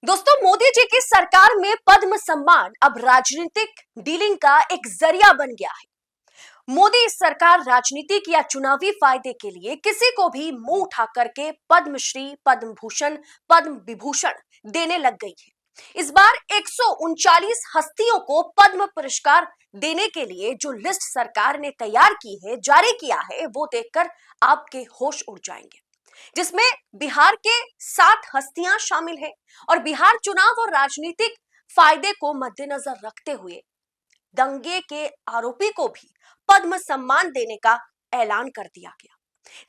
दोस्तों, मोदी जी की सरकार में पद्म सम्मान अब राजनीतिक डीलिंग का एक जरिया बन गया है। मोदी सरकार राजनीतिक या चुनावी फायदे के लिए किसी को भी मुंह उठा करके पद्मश्री, पद्म भूषण, पद्म विभूषण देने लग गई है। इस बार 139 हस्तियों को पद्म पुरस्कार देने के लिए जो लिस्ट सरकार ने तैयार की है, जारी किया है, वो देखकर आपके होश उड़ जाएंगे। जिसमें बिहार के 7 हस्तियां शामिल हैं और बिहार चुनाव और राजनीतिक फायदे को मद्देनजर रखते हुए दंगे के आरोपी को भी पद्म सम्मान देने का ऐलान कर दिया गया।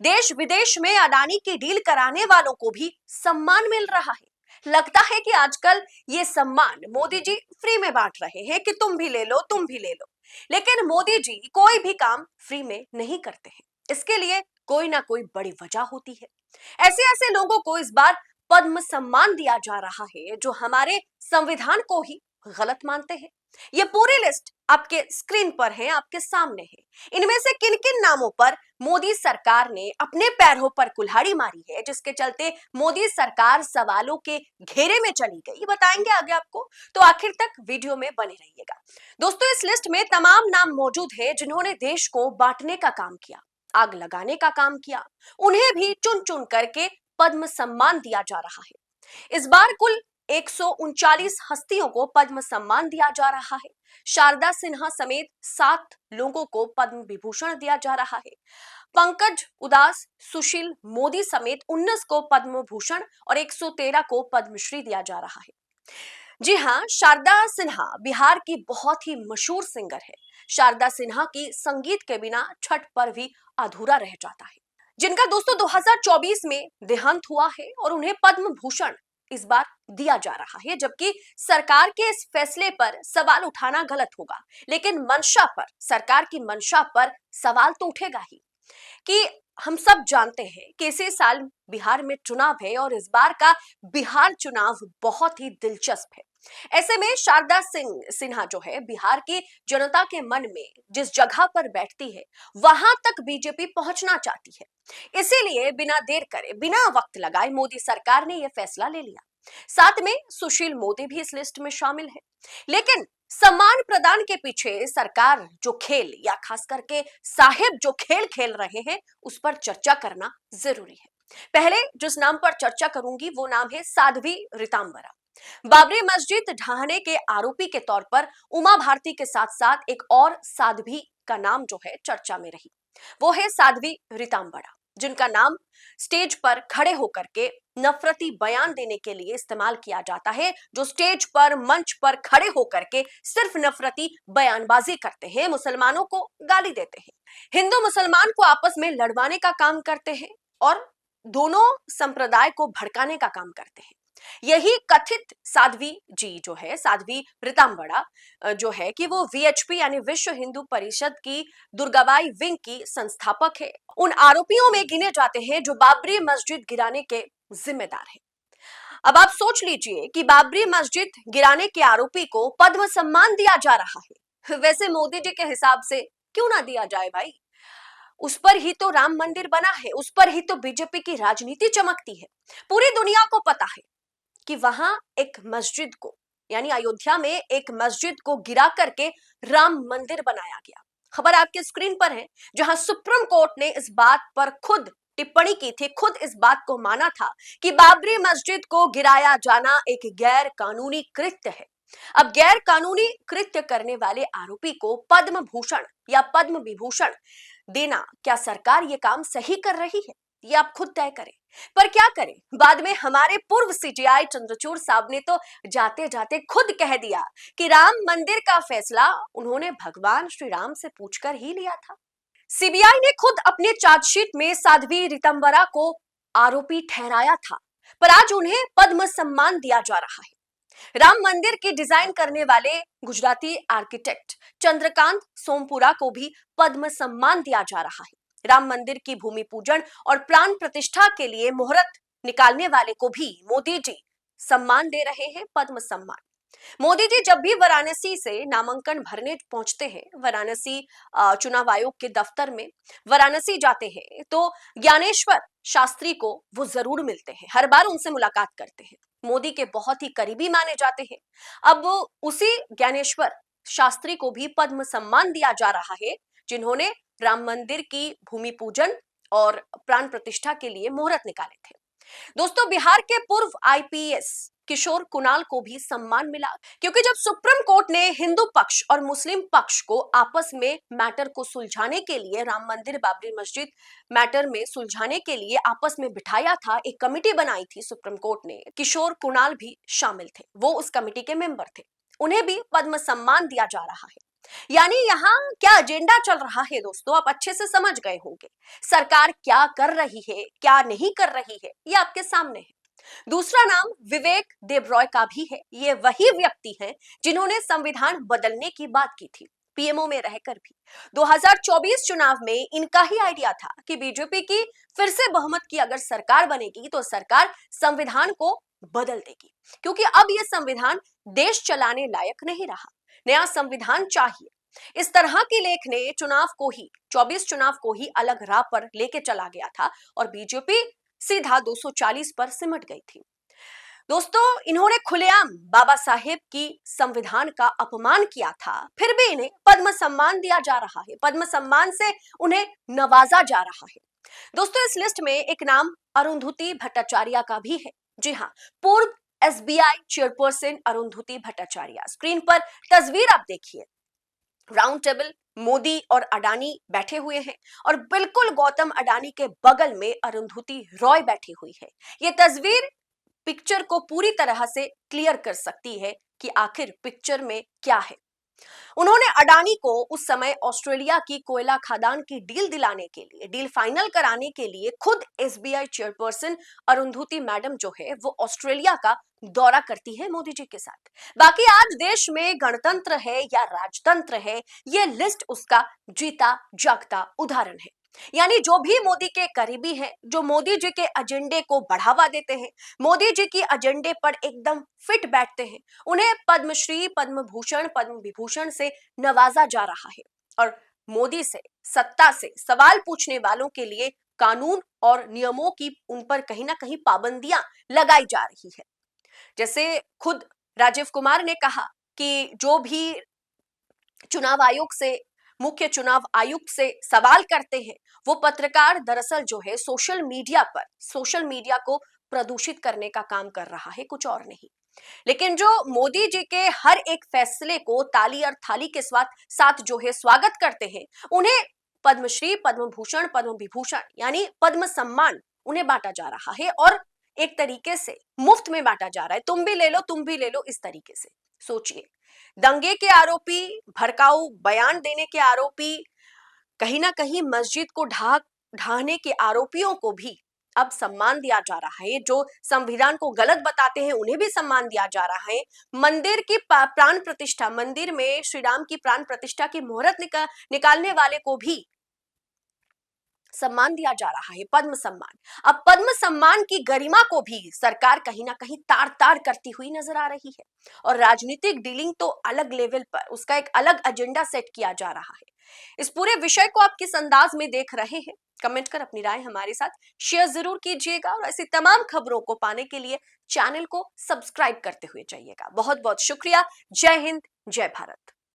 देश विदेश में अडानी की डील कराने वालों को भी सम्मान मिल रहा है। लगता है कि आजकल ये सम्मान मोदी जी फ्री में बांट रहे हैं कि तुम भी ले लो, तुम भी ले लो। लेकिन मोदी जी कोई भी काम फ्री में नहीं करते हैं। इसके लिए कोई ना कोई बड़ी वजह होती है। ऐसे ऐसे लोगों को इस बार पद्म सम्मान दिया जा रहा है जो हमारे संविधान को ही गलत मानते हैं। ये पूरी लिस्ट आपके स्क्रीन पर है, आपके सामने है। इनमें से किन किन नामों पर मोदी सरकार ने अपने पैरों पर कुल्हाड़ी मारी है, जिसके चलते मोदी सरकार सवालों के घेरे में चली गई, बताएंगे आगे आपको। तो आखिर तक वीडियो में बने रहिएगा। दोस्तों, इस लिस्ट में तमाम नाम मौजूद है जिन्होंने देश को बांटने का काम किया, आग लगाने का काम किया। उन्हें भी चुन चुन करके पद्म सम्मान दिया जा रहा है। इस बार कुल 139 हस्तियों को पद्म सम्मान दिया जा रहा है। शारदा सिन्हा समेत 7 लोगों को पद्म विभूषण दिया जा रहा है। पंकज उदास, सुशील मोदी समेत 19 को पद्म भूषण और 113 को पद्मश्री दिया जा रहा है। जी हां, शारदा सिन्हा बिहार की बहुत ही मशहूर सिंगर है। शारदा सिन्हा की संगीत के बिना छठ पर्व भी अधूरा रह जाता है, जिनका दोस्तों 2024 में देहांत हुआ है और उन्हें पद्म भूषण इस बार दिया जा रहा है। जबकि सरकार के इस फैसले पर सवाल उठाना गलत होगा, लेकिन मंशा पर, सरकार की मंशा पर सवाल तो उठेगा ही कि हम सब जानते हैं कि इसी साल बिहार में चुनाव है और इस बार का बिहार चुनाव बहुत ही दिलचस्प है। ऐसे में शारदा सिन्हा जो है, बिहार की जनता के मन में जिस जगह पर बैठती है, वहां तक बीजेपी पहुंचना चाहती है। इसीलिए बिना देर करे, बिना वक्त लगाए मोदी सरकार ने यह फैसला ले लिया। साथ में सुशील मोदी भी इस लिस्ट में शामिल है। लेकिन सम्मान प्रदान के पीछे सरकार जो खेल, या खास करके साहेब जो खेल खेल रहे हैं, उस पर चर्चा करना जरूरी है। पहले जिस नाम पर चर्चा करूंगी वो नाम है साध्वी रितांबरा। बाबरी मस्जिद ढहाने के आरोपी के तौर पर उमा भारती के साथ साथ एक और साध्वी का नाम जो है चर्चा में रही, वो है साध्वी रितांबरा, जिनका नाम स्टेज पर खड़े होकर के नफरती बयान देने के लिए इस्तेमाल किया जाता है। जो स्टेज पर, मंच पर खड़े होकर के सिर्फ नफरती बयानबाजी करते हैं, मुसलमानों को गाली देते हैं, हिंदू मुसलमान को आपस में लड़वाने का काम करते हैं और दोनों संप्रदाय को भड़काने का काम करते हैं। यही कथित साध्वी जी जो है, साध्वी रितांबरा जो है कि वो वीएचपी यानी विश्व हिंदू परिषद की दुर्गाबाई विंग की संस्थापक है। उन आरोपियों में गिने जाते हैं जो बाबरी मस्जिद गिराने के जिम्मेदार हैं। अब आप सोच लीजिए कि बाबरी मस्जिद गिराने के आरोपी को पद्म सम्मान दिया जा रहा है। वैसे मोदी जी के हिसाब से क्यों ना दिया जाए भाई? उस पर ही तो राम मंदिर बना है, उस पर ही तो बीजेपी की राजनीति चमकती है। पूरी दुनिया को पता है कि वहां एक मस्जिद को, यानी अयोध्या में एक मस्जिद को गिरा करके राम मंदिर बनाया गया। खबर आपके स्क्रीन पर है, जहां सुप्रीम कोर्ट ने इस बात पर खुद टिप्पणी की थी, खुद इस बात को माना था कि बाबरी मस्जिद को गिराया जाना एक गैर कानूनी कृत्य है। अब गैर कानूनी कृत्य करने वाले आरोपी को पद्म भूषण या पद्म विभूषण देना, क्या सरकार ये काम सही कर रही है? ये आप खुद तय करें। पर क्या करें, बाद में हमारे पूर्व सीजीआई चंद्रचूड़ साहब ने तो जाते जाते खुद कह दिया कि राम मंदिर का फैसला उन्होंने भगवान श्री राम से पूछकर ही लिया था। सीबीआई ने खुद अपने चार्जशीट में साध्वी रितंबरा को आरोपी ठहराया था, पर आज उन्हें पद्म सम्मान दिया जा रहा है। राम मंदिर की डिजाइन करने वाले गुजराती आर्किटेक्ट चंद्रकांत सोमपुरा को भी पद्म सम्मान दिया जा रहा है। राम मंदिर की भूमि पूजन और प्राण प्रतिष्ठा के लिए मुहूर्त निकालने वाले को भी मोदी जी सम्मान दे रहे हैं, पद्म सम्मान। मोदी जी जब भी वाराणसी से नामांकन भरने पहुंचते हैं, वाराणसी चुनाव आयोग के दफ्तर में वाराणसी जाते हैं, तो ज्ञानेश्वर शास्त्री को वो जरूर मिलते हैं, हर बार उनसे मुलाकात करते हैं, मोदी के बहुत ही करीबी माने जाते हैं। अब उसी ज्ञानेश्वर शास्त्री को भी पद्म सम्मान दिया जा रहा है, जिन्होंने राम मंदिर की भूमि पूजन और प्राण प्रतिष्ठा के लिए मुहूर्त निकाले थे। दोस्तों, बिहार के पूर्व आईपीएस किशोर कुणाल को भी सम्मान मिला, क्योंकि जब सुप्रीम कोर्ट ने हिंदू पक्ष और मुस्लिम पक्ष को आपस में मैटर को सुलझाने के लिए, राम मंदिर बाबरी मस्जिद मैटर में सुलझाने के लिए आपस में बिठाया था, एक कमेटी बनाई थी सुप्रीम कोर्ट ने, किशोर कुणाल भी शामिल थे, वो उस कमेटी के मेंबर थे, उन्हें भी पद्म सम्मान दिया जा रहा है। यानी यहाँ क्या एजेंडा चल रहा है दोस्तों, आप अच्छे से समझ गए होंगे। सरकार क्या कर रही है, क्या नहीं कर रही है, ये आपके सामने है। दूसरा नाम विवेक देबरॉय का भी है। ये वही व्यक्ति हैं जिन्होंने संविधान बदलने की बात की थी, पीएमओ में रहकर भी। 2024 चुनाव में इनका ही आइडिया था कि बीजेपी की फिर से बहुमत की अगर सरकार बनेगी तो सरकार संविधान को बदल देगी, क्योंकि अब यह संविधान देश चलाने लायक नहीं रहा, नया संविधान चाहिए। इस तरह की लेख ने चुनाव को ही, 24 चुनाव को ही अलग राह पर लेके चला गया था और बीजेपी सीधा 240 पर सिमट गई थी। दोस्तों, इन्होंने खुलेआम बाबा साहेब की संविधान का अपमान किया था, फिर भी इन्हें पद्म सम्मान दिया जा रहा है, पद्म सम्मान से उन्हें नवाजा जा रहा है। दोस्तों, इस लिस्ट में एक नाम अरुंधति भट्टाचार्य का भी है। जी हाँ, पूर्व SBI chairperson Arundhati Bhattacharya. Screen पर तस्वीर आप देखिए, राउंड टेबल, मोदी और अडानी बैठे हुए हैं और बिल्कुल गौतम अडानी के बगल में अरुंधति रॉय बैठी हुई है। यह तस्वीर पिक्चर को पूरी तरह से क्लियर कर सकती है कि आखिर पिक्चर में क्या है। उन्होंने अडानी को उस समय ऑस्ट्रेलिया की कोयला खदान की डील दिलाने के लिए, डील फाइनल कराने के लिए खुद एसबीआई चेयरपर्सन अरुंधति मैडम जो है वो ऑस्ट्रेलिया का दौरा करती है मोदी जी के साथ। बाकी आज देश में गणतंत्र है या राजतंत्र है, ये लिस्ट उसका जीता जागता उदाहरण है। यानी जो भी मोदी के करीबी हैं, जो मोदी जी के एजेंडे को बढ़ावा देते हैं, मोदी जी की एजेंडे पर एकदम फिट बैठते हैं, उन्हें पद्मश्री, पद्म भूषण, पद्म विभूषण से नवाजा जा रहा है। और मोदी से, सत्ता से सवाल पूछने वालों के लिए कानून और नियमों की उन पर कहीं ना कहीं पाबंदियां लगाई जा रही है। जैसे खुद राजीव कुमार ने कहा कि जो भी चुनाव आयोग से, मुख्य चुनाव आयुक्त से सवाल करते हैं, वो पत्रकार दरअसल जो है सोशल मीडिया पर, सोशल मीडिया को प्रदूषित करने का काम कर रहा है, कुछ और नहीं। लेकिन जो मोदी जी के हर एक फैसले को ताली और थाली के साथ जो है स्वागत करते हैं, उन्हें पद्मश्री, पद्म भूषण, पद्म विभूषण यानी पद्म सम्मान उन्हें बांटा जा रहा है और एक तरीके से मुफ्त में बांटा जा रहा है। तुम भी ले लो, तुम भी ले लो, इस तरीके से सोचिए। दंगे के आरोपी, भड़काऊ बयान देने के आरोपी, कहीं ना कहीं मस्जिद को ढाहने के आरोपियों को भी अब सम्मान दिया जा रहा है। जो संविधान को गलत बताते हैं उन्हें भी सम्मान दिया जा रहा है। मंदिर की प्राण प्रतिष्ठा, मंदिर में श्री राम की प्राण प्रतिष्ठा की मुहूर्त निकालने वाले को भी सम्मान दिया जा रहा है, पद्म सम्मान। अब पद्म सम्मान की गरिमा को भी सरकार कहीं ना कहीं तार तार करती हुई नजर आ रही है और राजनीतिक डीलिंग तो अलग लेवल पर, उसका एक अलग एजेंडा सेट किया जा रहा है। इस पूरे विषय को आप किस अंदाज में देख रहे हैं, कमेंट कर अपनी राय हमारे साथ शेयर जरूर कीजिएगा और ऐसी तमाम खबरों को पाने के लिए चैनल को सब्सक्राइब करते हुए जाइएगा। बहुत बहुत शुक्रिया। जय हिंद, जय भारत।